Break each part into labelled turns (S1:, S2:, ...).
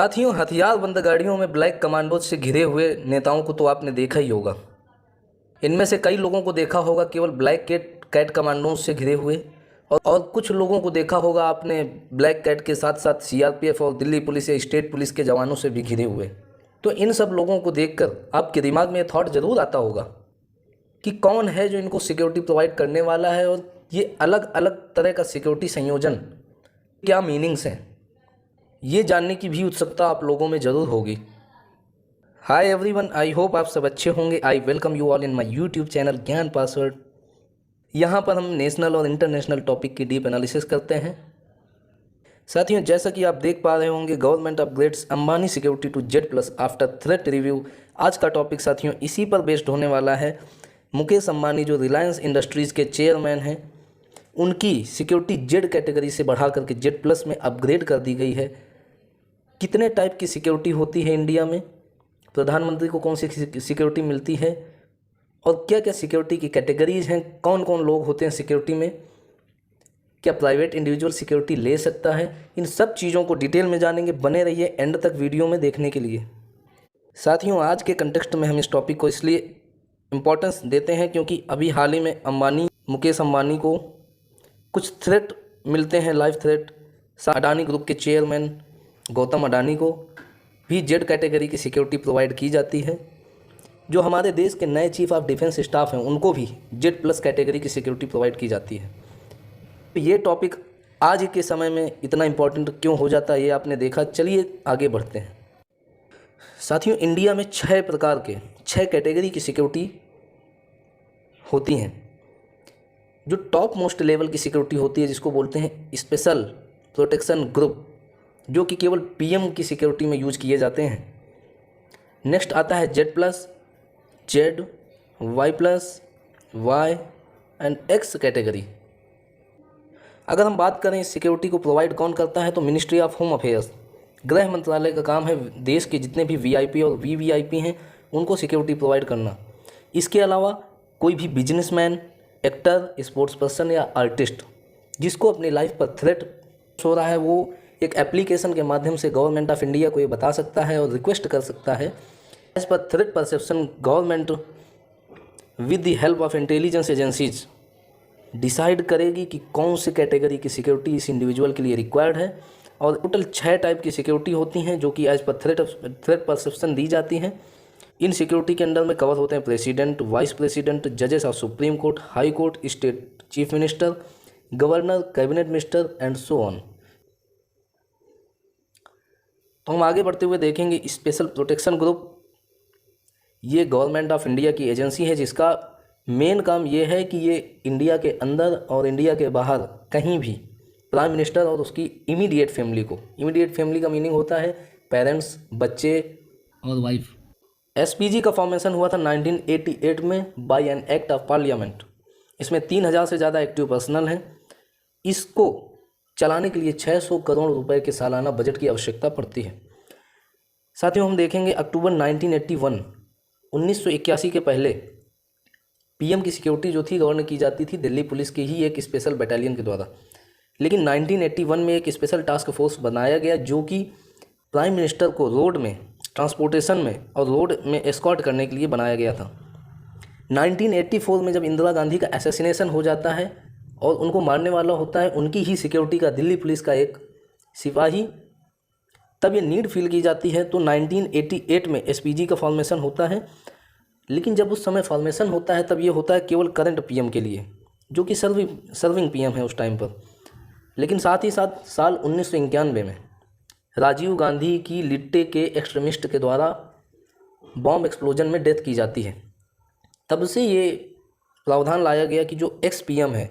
S1: साथियों, हथियारबंद गाड़ियों में ब्लैक कमांडोज से घिरे हुए नेताओं को तो आपने देखा ही होगा। इनमें से कई लोगों को देखा होगा केवल ब्लैक कैट कमांडोज से घिरे हुए, और कुछ लोगों को देखा होगा आपने ब्लैक कैट के साथ साथ सीआरपीएफ और दिल्ली पुलिस या स्टेट पुलिस के जवानों से भी घिरे हुए। तो इन सब लोगों को देखकर आपके दिमाग में ये थॉट ज़रूर आता होगा कि कौन है जो इनको सिक्योरिटी प्रोवाइड करने वाला है, और ये अलग अलग तरह का सिक्योरिटी संयोजन क्या मीनिंग्स हैं, ये जानने की भी उत्सुकता आप लोगों में ज़रूर होगी। हाय एवरीवन, आई होप आप सब अच्छे होंगे। I welcome you all in my YouTube channel ज्ञान पासवर्ड। यहाँ पर हम नेशनल और इंटरनेशनल टॉपिक की डीप एनालिसिस करते हैं। साथियों, जैसा कि आप देख पा रहे होंगे, government upgrades Ambani security to Z+ after threat review. आज का टॉपिक साथियों इसी पर बेस्ड होने वाला है। मुकेश अंबानी जो रिलायंस इंडस्ट्रीज़ के चेयरमैन हैं, उनकी सिक्योरिटी Z कैटेगरी से बढ़ा करके Z+ में अपग्रेड कर दी गई है। कितने टाइप की सिक्योरिटी होती है इंडिया में, प्रधानमंत्री को कौन सी सिक्योरिटी मिलती है, और क्या क्या सिक्योरिटी की कैटेगरीज हैं, कौन कौन लोग होते हैं सिक्योरिटी में, क्या प्राइवेट इंडिविजुअल सिक्योरिटी ले सकता है, इन सब चीज़ों को डिटेल में जानेंगे। बने रहिए एंड तक वीडियो में देखने के लिए। साथियों, आज के कंटेक्स्ट में हम इस टॉपिक को इसलिए इम्पोर्टेंस देते हैं क्योंकि अभी हाल ही में मुकेश अंबानी को कुछ थ्रेट मिलते हैं, लाइव थ्रेट। अडानी ग्रुप के चेयरमैन गौतम अडानी को भी Z कैटेगरी की सिक्योरिटी प्रोवाइड की जाती है। जो हमारे देश के नए चीफ ऑफ डिफेंस स्टाफ हैं, उनको भी Z+ कैटेगरी की सिक्योरिटी प्रोवाइड की जाती है। तो ये टॉपिक आज के समय में इतना इम्पोर्टेंट क्यों हो जाता है, ये आपने देखा। चलिए आगे बढ़ते हैं। साथियों, इंडिया में 6 कैटेगरी की सिक्योरिटी होती हैं। जो टॉप मोस्ट लेवल की सिक्योरिटी होती है, जिसको बोलते हैं स्पेशल प्रोटेक्शन ग्रुप, जो कि केवल PM की सिक्योरिटी में यूज किए जाते हैं। नेक्स्ट आता है Z+, Z, Y+, Y and X category. अगर हम बात करें सिक्योरिटी को प्रोवाइड कौन करता है, तो मिनिस्ट्री ऑफ होम अफेयर्स, गृह मंत्रालय का काम है देश के जितने भी VIP और VVIP हैं उनको सिक्योरिटी प्रोवाइड करना। इसके अलावा कोई भी बिजनेसमैन, एक्टर, स्पोर्ट्स पर्सन या आर्टिस्ट जिसको अपनी लाइफ पर थ्रेट हो रहा है, वो एक एप्लीकेशन के माध्यम से गवर्नमेंट ऑफ इंडिया को ये बता सकता है और रिक्वेस्ट कर सकता है। As per threat perception, government with the help of intelligence agencies decide करेगी कि कौन सी कैटेगरी की सिक्योरिटी इस इंडिविजुअल के लिए रिक्वायर्ड है। और टोटल 6 टाइप की सिक्योरिटी होती हैं जो कि एज पर थ्रेट परसेप्शन दी जाती हैं। इन सिक्योरिटी के अंडर में कवर होते हैं प्रेसिडेंट, वाइस प्रेसिडेंट, जजेस of supreme court, high court, state chief minister, governor, cabinet minister and so on. तो हम आगे बढ़ते हुए देखेंगे स्पेशल प्रोटेक्शन ग्रुप। ये गवर्नमेंट ऑफ इंडिया की एजेंसी है जिसका मेन काम ये है कि ये इंडिया के अंदर और इंडिया के बाहर कहीं भी प्राइम मिनिस्टर और उसकी इमीडिएट फैमिली को, इमीडिएट फैमिली का मीनिंग होता है पेरेंट्स, बच्चे और वाइफ। SPG का फॉर्मेशन हुआ था 1988 में by an act of parliament. इसमें 3000 से ज़्यादा एक्टिव पर्सनल हैं। इसको चलाने के लिए 600 करोड़ रुपए के सालाना बजट की आवश्यकता पड़ती है। साथियों, हम देखेंगे अक्टूबर 1981 के पहले PM की सिक्योरिटी जो थी गवर्न की जाती थी दिल्ली पुलिस की ही एक स्पेशल बटालियन के द्वारा। लेकिन 1981 में एक स्पेशल टास्क फोर्स बनाया गया जो कि प्राइम मिनिस्टर को रोड में, ट्रांसपोर्टेशन में और रोड में एस्कॉर्ट करने के लिए बनाया गया था। 1984 में जब इंदिरा गांधी का असैसिनेशन हो जाता है और उनको मारने वाला होता है उनकी ही सिक्योरिटी का दिल्ली पुलिस का एक सिपाही, तब ये नीड फील की जाती है। तो 1988 में SPG का फॉर्मेशन होता है। लेकिन जब उस समय फॉर्मेशन होता है तब ये होता है केवल करंट PM के लिए, जो कि सर्विंग PM है उस टाइम पर। लेकिन साथ ही साथ साल 1991 में राजीव गांधी की लिट्टे के एक्सट्रीमिस्ट के द्वारा बॉम्ब एक्सप्लोजन में डेथ की जाती है। तब से ये प्रावधान लाया गया कि जो एक्स PM है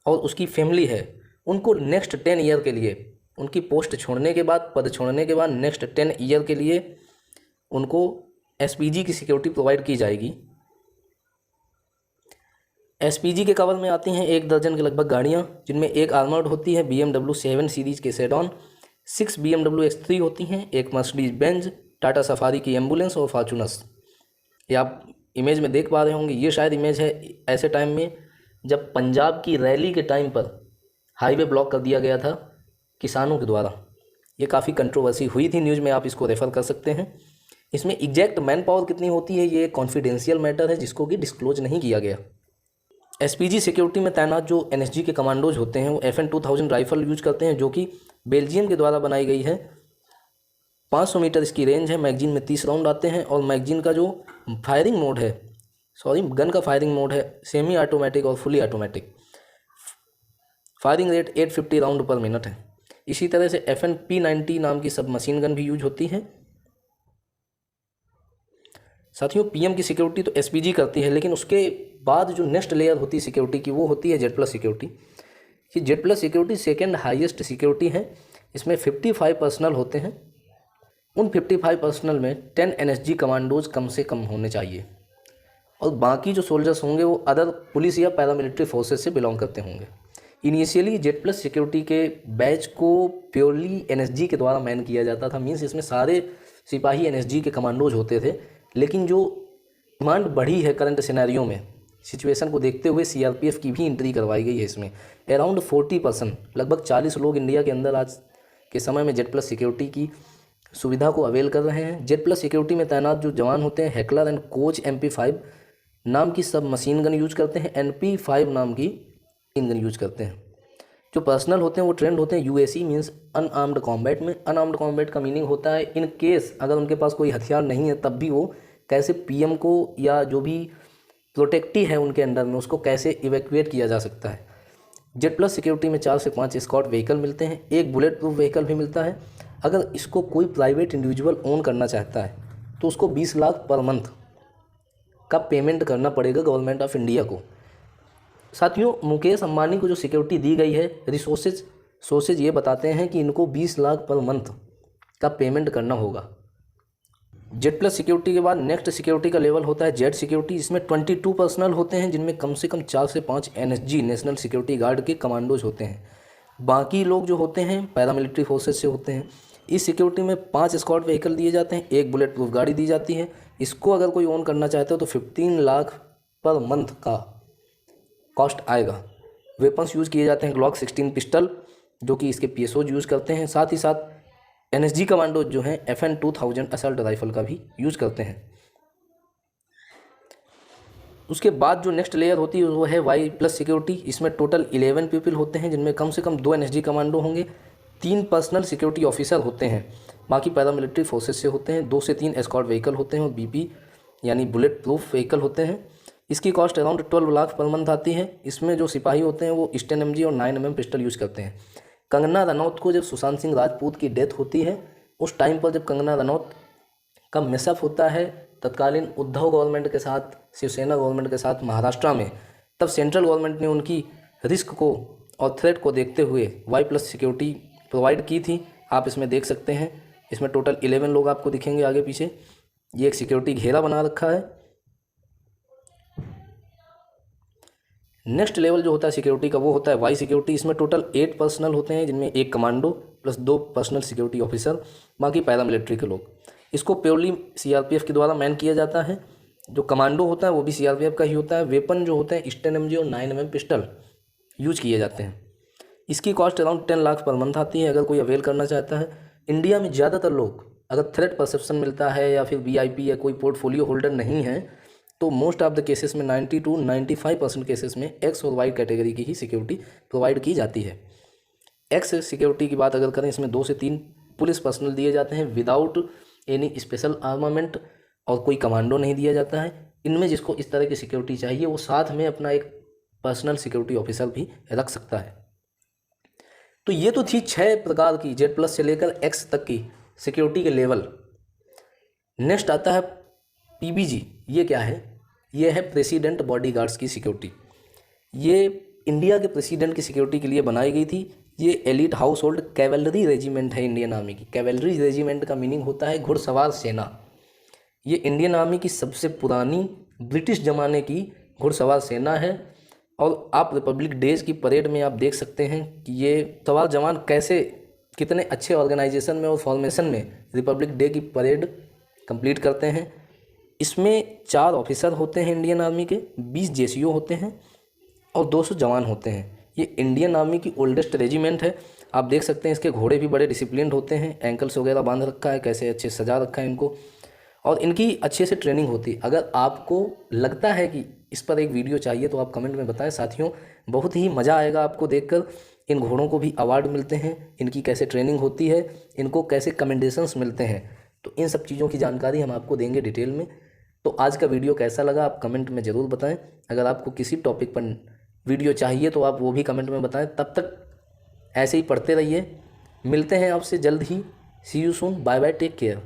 S1: और उसकी फैमिली है, उनको नेक्स्ट 10 ईयर के लिए, उनकी पोस्ट छोड़ने के बाद, पद छोड़ने के बाद नेक्स्ट 10 ईयर के लिए उनको SPG की सिक्योरिटी प्रोवाइड की जाएगी। SPG के कवर में आती हैं 1 दर्जन के लगभग गाड़ियाँ, जिनमें एक आर्मर्ड होती है BMW 7 सीरीज़ के सेडॉन, 6 BMW X3 होती हैं, एक मर्सिडीज बेंज, टाटा सफारी की एम्बुलेंस और फॉर्च्यूनर्स। ये आप इमेज में देख पा रहे होंगे। ये शायद इमेज है ऐसे टाइम में जब पंजाब की रैली के टाइम पर हाईवे ब्लॉक कर दिया गया था किसानों के द्वारा। ये काफ़ी कंट्रोवर्सी हुई थी न्यूज़ में, आप इसको रेफ़र कर सकते हैं। इसमें एग्जैक्ट मैन पावर कितनी होती है ये कॉन्फिडेंशियल मैटर है, जिसको कि डिस्क्लोज नहीं किया गया। एसपीजी सिक्योरिटी में तैनात जो एनएसजी के कमांडोज होते हैं वो FN 2000 राइफल यूज करते हैं, जो कि बेल्जियम के द्वारा बनाई गई है। 500 मीटर इसकी रेंज है, मैगजीन में 30 राउंड आते हैं, और मैगजीन का जो फायरिंग मोड है, गन का फायरिंग मोड है सेमी ऑटोमेटिक और fully automatic. Firing rate 850 round पर मिनट है। इसी तरह से FN P90 नाम की सब मशीन गन भी यूज होती है। साथियों, PM की सिक्योरिटी तो SPG करती है, लेकिन उसके बाद जो नेक्स्ट लेयर होती है सिक्योरिटी की वो होती है Z+ सिक्योरिटी। ये Z+ security second highest security है। इसमें 55 पर्सनल होते हैं। उन 55 पर्सनल में 10 NSG कमांडोज कम से कम होने चाहिए, और बाकी जो सोल्जर्स होंगे वो अदर पुलिस या पैरामिलिट्री फोर्सेस से बिलोंग करते होंगे। इनिशियली Z+ सिक्योरिटी के बैच को प्योरली NSG के द्वारा मैन किया जाता था, मीन्स इसमें सारे सिपाही NSG के कमांडोज होते थे। लेकिन जो डिमांड बढ़ी है करंट सिनेरियो में, सिचुएशन को देखते हुए CRPF की भी एंट्री करवाई गई है इसमें। अराउंड 40%, लगभग 40 लोग इंडिया के अंदर आज के समय में Z+ सिक्योरिटी की सुविधा को अवेल कर रहे हैं। Z+ सिक्योरिटी में तैनात जो जवान होते हैं हेकलर एंड कोच MP5 नाम की सब मशीन गन यूज करते हैं, NP5 नाम की मशीन गन यूज करते हैं। जो पर्सनल होते हैं वो ट्रेंड होते हैं UAC मीन्स अनआर्म्ड कॉम्बैट में। अनआर्म्ड कॉम्बैट का मीनिंग होता है इन केस अगर उनके पास कोई हथियार नहीं है तब भी वो कैसे PM को या जो भी प्रोटेक्टी है उनके अंडर में उसको कैसे इवैक्यूएट किया जा सकता है। Z+ सिक्योरिटी में 4 से 5 स्कॉट व्हीकल मिलते हैं, एक बुलेट प्रूफ व्हीकल भी मिलता है। अगर इसको कोई प्राइवेट इंडिविजुअल ओन करना चाहता है तो उसको 20 लाख पर मंथ का पेमेंट करना पड़ेगा गवर्नमेंट ऑफ इंडिया को। साथियों, मुकेश अंबानी को जो सिक्योरिटी दी गई है, सोर्सेज ये बताते हैं कि इनको 20 लाख पर मंथ का पेमेंट करना होगा। Z+ सिक्योरिटी के बाद नेक्स्ट सिक्योरिटी का लेवल होता है Z सिक्योरिटी। इसमें 22 पर्सनल होते हैं, जिनमें कम से कम 4 से 5 NSG नेशनल सिक्योरिटी गार्ड के कमांडोज होते हैं। बाकी लोग जो होते हैं पैरामिलिट्री फोर्सेस से होते हैं। इस सिक्योरिटी में 5 स्क्वाड व्हीकल दिए जाते हैं, एक बुलेट प्रूफ गाड़ी दी जाती है। इसको अगर कोई ओन करना चाहते हो तो 15 लाख पर मंथ का कॉस्ट आएगा। वेपन्स यूज़ किए जाते हैं ग्लॉक 16 पिस्टल, जो कि इसके PSOs यूज़ करते हैं। साथ ही साथ NSG कमांडोज जो हैं FN 2000 असल्ट राइफल का भी यूज़ करते हैं। उसके बाद जो नेक्स्ट लेयर होती है वो है Y+ सिक्योरिटी। इसमें टोटल 11 पीपल होते हैं, जिनमें कम से कम 2 NSG कमांडो होंगे, 3 पर्सनल सिक्योरिटी ऑफिसर होते हैं, बाकी पैरामिलिट्री फोर्सेस से होते हैं, 2 से 3 एस्कॉर्ट व्हीकल होते हैं और BP यानी बुलेट प्रूफ व्हीकल होते हैं। इसकी cost around 12 lakh per month आती है। इसमें जो सिपाही होते हैं वो 10 MG और 9 mm पिस्टल यूज़ करते हैं। कंगना रनौत को जब सुशांत सिंह राजपूत की डेथ होती है उस टाइम पर जब कंगना रनौत का मिसअप होता है तत्कालीन उद्धव गवर्नमेंट के साथ, शिवसेना गवर्नमेंट के साथ महाराष्ट्र में, तब सेंट्रल गवर्नमेंट ने उनकी रिस्क को और थ्रेट को देखते हुए Y+ सिक्योरिटी प्रोवाइड की थी। आप इसमें देख सकते हैं, इसमें टोटल 11 लोग आपको दिखेंगे आगे पीछे। ये एक सिक्योरिटी घेरा बना रखा है। नेक्स्ट लेवल जो होता है सिक्योरिटी का वो होता है Y सिक्योरिटी। इसमें टोटल 8 पर्सनल होते हैं, जिनमें एक commando plus 2 personal security officer, बाकी पैरामिलिट्री के लोग। इसको प्योरली CRPF के द्वारा मैन किया जाता है। जो कमांडो होता है वो भी CRPF का ही होता है। वेपन जो होते हैं 10 MG और 9 mm पिस्टल यूज किए जाते हैं। इसकी cost around 10 lakh per month आती है अगर कोई अवेल करना चाहता है। इंडिया में ज़्यादातर लोग अगर थ्रेट परसेप्शन मिलता है या फिर VIP या कोई पोर्टफोलियो होल्डर नहीं है तो मोस्ट ऑफ द केसेस में 90 to 95% केसेस में X और Y कैटेगरी की ही सिक्योरिटी प्रोवाइड की जाती है। X सिक्योरिटी की बात अगर करें, इसमें 2 से 3 पुलिस पर्सनल दिए जाते हैं विदाउट एनी स्पेशल आर्मामेंट, और कोई कमांडो नहीं दिया जाता है। इनमें जिसको इस तरह की सिक्योरिटी चाहिए वो साथ में अपना एक पर्सनल सिक्योरिटी ऑफिसर भी रख सकता है। तो ये तो थी 6 प्रकार की Z+ से लेकर X तक की सिक्योरिटी के लेवल। नेक्स्ट आता है PBG। ये क्या है? ये है प्रेसिडेंट बॉडीगार्ड्स की सिक्योरिटी। ये इंडिया के प्रेसिडेंट की सिक्योरिटी के लिए बनाई गई थी। ये elite house hold cavalry regiment है इंडियन आर्मी की। कैवेलरी रेजिमेंट का मीनिंग होता है घुड़सवार सेना। ये इंडियन आर्मी की सबसे पुरानी ब्रिटिश ज़माने की घुड़सवार सेना है। और आप रिपब्लिक डेज की परेड में आप देख सकते हैं कि ये सवार जवान कैसे कितने अच्छे ऑर्गेनाइजेशन में और फॉर्मेशन में रिपब्लिक डे की परेड कंप्लीट करते हैं। इसमें 4 ऑफिसर होते हैं इंडियन आर्मी के, 20 JCO होते हैं और 200 जवान होते हैं। ये इंडियन आर्मी की ओल्डेस्ट रेजिमेंट है। आप देख सकते हैं इसके घोड़े भी बड़े डिसिप्लिन्ड होते हैं, एंकल्स वगैरह बांध रखा है, कैसे अच्छे सजा रखा है इनको, और इनकी अच्छे से ट्रेनिंग होती है। अगर आपको लगता है कि इस पर एक वीडियो चाहिए तो आप कमेंट में बताएं साथियों, बहुत ही मज़ा आएगा आपको देखकर। इन घोड़ों को भी अवार्ड मिलते हैं, इनकी कैसे ट्रेनिंग होती है, इनको कैसे कमेंडेशंस मिलते हैं, तो इन सब चीज़ों की जानकारी हम आपको देंगे डिटेल में। तो आज का वीडियो कैसा लगा आप कमेंट में ज़रूर बताएं। अगर आपको किसी टॉपिक पर वीडियो चाहिए तो आप वो भी कमेंट में बताएं। तब तक ऐसे ही पढ़ते रहिए, मिलते हैं आपसे जल्द ही। See you soon, bye bye, take care.